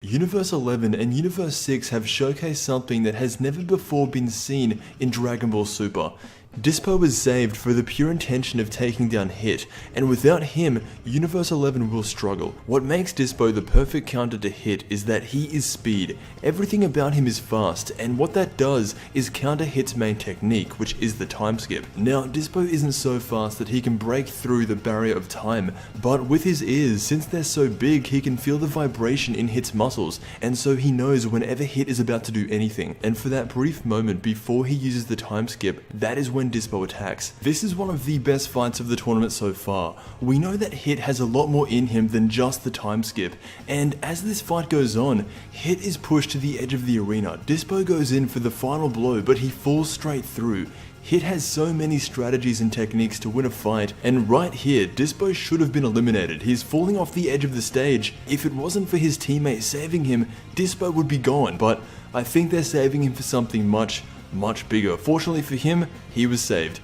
Universe 11 and Universe 6 have showcased something that has never before been seen in Dragon Ball Super. Dispo was saved for the pure intention of taking down Hit, and without him, Universe 11 will struggle. What makes Dispo the perfect counter to Hit is that he is speed. Everything about him is fast, and what that does is counter Hit's main technique, which is the time skip. Now, Dispo isn't so fast that he can break through the barrier of time, but with his ears, since they're so big, he can feel the vibration in Hit's muscles, and so he knows whenever Hit is about to do anything. And for that brief moment before he uses the time skip, that is when Dispo attacks. This is one of the best fights of the tournament so far. We know that Hit has a lot more in him than just the time skip, and as this fight goes on, Hit is pushed to the edge of the arena. Dispo goes in for the final blow, but he falls straight through. Hit has so many strategies and techniques to win a fight, and right here, Dispo should have been eliminated. He's falling off the edge of the stage. If it wasn't for his teammate saving him, Dispo would be gone, but I think they're saving him for something much bigger. Fortunately for him, he was saved.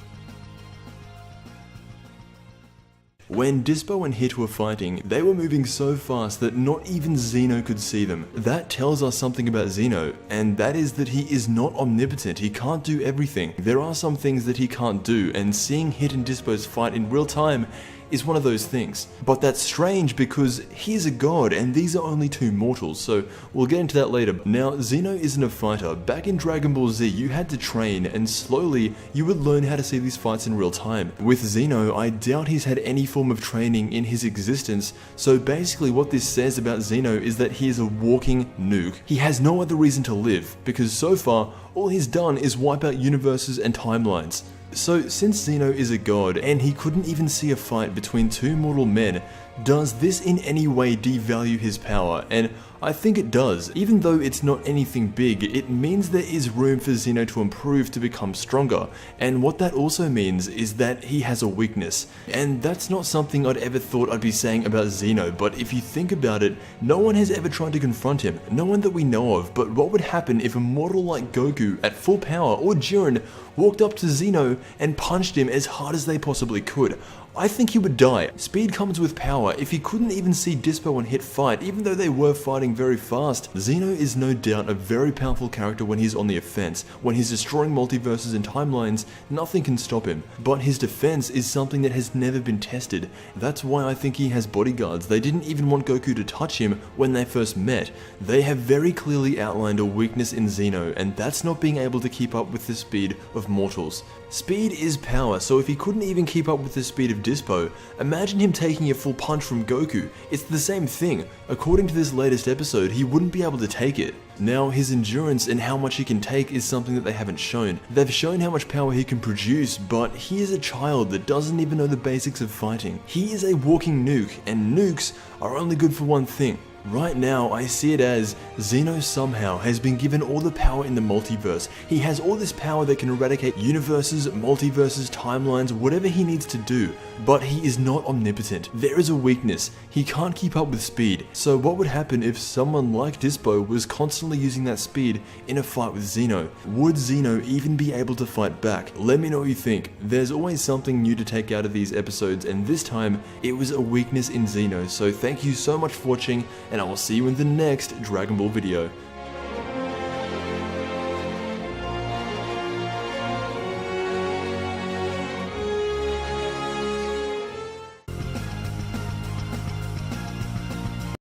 When Dispo and Hit were fighting, they were moving so fast that not even Zeno could see them. That tells us something about Zeno, and that is that he is not omnipotent. He can't do everything. There are some things that he can't do, and seeing Hit and Dispo's fight in real time is one of those things. But that's strange because he is a god and these are only two mortals, so we'll get into that later. Now, Zeno isn't a fighter. Back in Dragon Ball Z, you had to train and slowly you would learn how to see these fights in real time. With Zeno, I doubt he's had any form of training in his existence, so basically what this says about Zeno is that he is a walking nuke. He has no other reason to live, because so far, all he's done is wipe out universes and timelines. So, since Zeno is a god, and he couldn't even see a fight between two mortal men, does this in any way devalue his power? And I think it does. Even though it's not anything big, it means there is room for Zeno to improve to become stronger. And what that also means is that he has a weakness. And that's not something I'd ever thought I'd be saying about Zeno, but if you think about it, no one has ever tried to confront him. No one that we know of, but what would happen if a mortal like Goku at full power or Jiren walked up to Zeno and punched him as hard as they possibly could? I think he would die. Speed comes with power. If he couldn't even see Dispo and Hit fight, even though they were fighting very fast, Zeno is no doubt a very powerful character when he's on the offense. When he's destroying multiverses and timelines, nothing can stop him. But his defense is something that has never been tested. That's why I think he has bodyguards. They didn't even want Goku to touch him when they first met. They have very clearly outlined a weakness in Zeno, and that's not being able to keep up with the speed of mortals. Speed is power, so if he couldn't even keep up with the speed of Dispo, imagine him taking a full punch from Goku. It's the same thing. According to this latest episode, he wouldn't be able to take it. Now, his endurance and how much he can take is something that they haven't shown. They've shown how much power he can produce, but he is a child that doesn't even know the basics of fighting. He is a walking nuke, and nukes are only good for one thing. Right now, I see it as Zeno somehow has been given all the power in the multiverse. He has all this power that can eradicate universes, multiverses, timelines, whatever he needs to do, but he is not omnipotent. There is a weakness. He can't keep up with speed. So what would happen if someone like Dispo was constantly using that speed in a fight with Zeno? Would Zeno even be able to fight back? Let me know what you think. There's always something new to take out of these episodes, and this time, it was a weakness in Zeno. So thank you so much for watching, and I will see you in the next Dragon Ball video.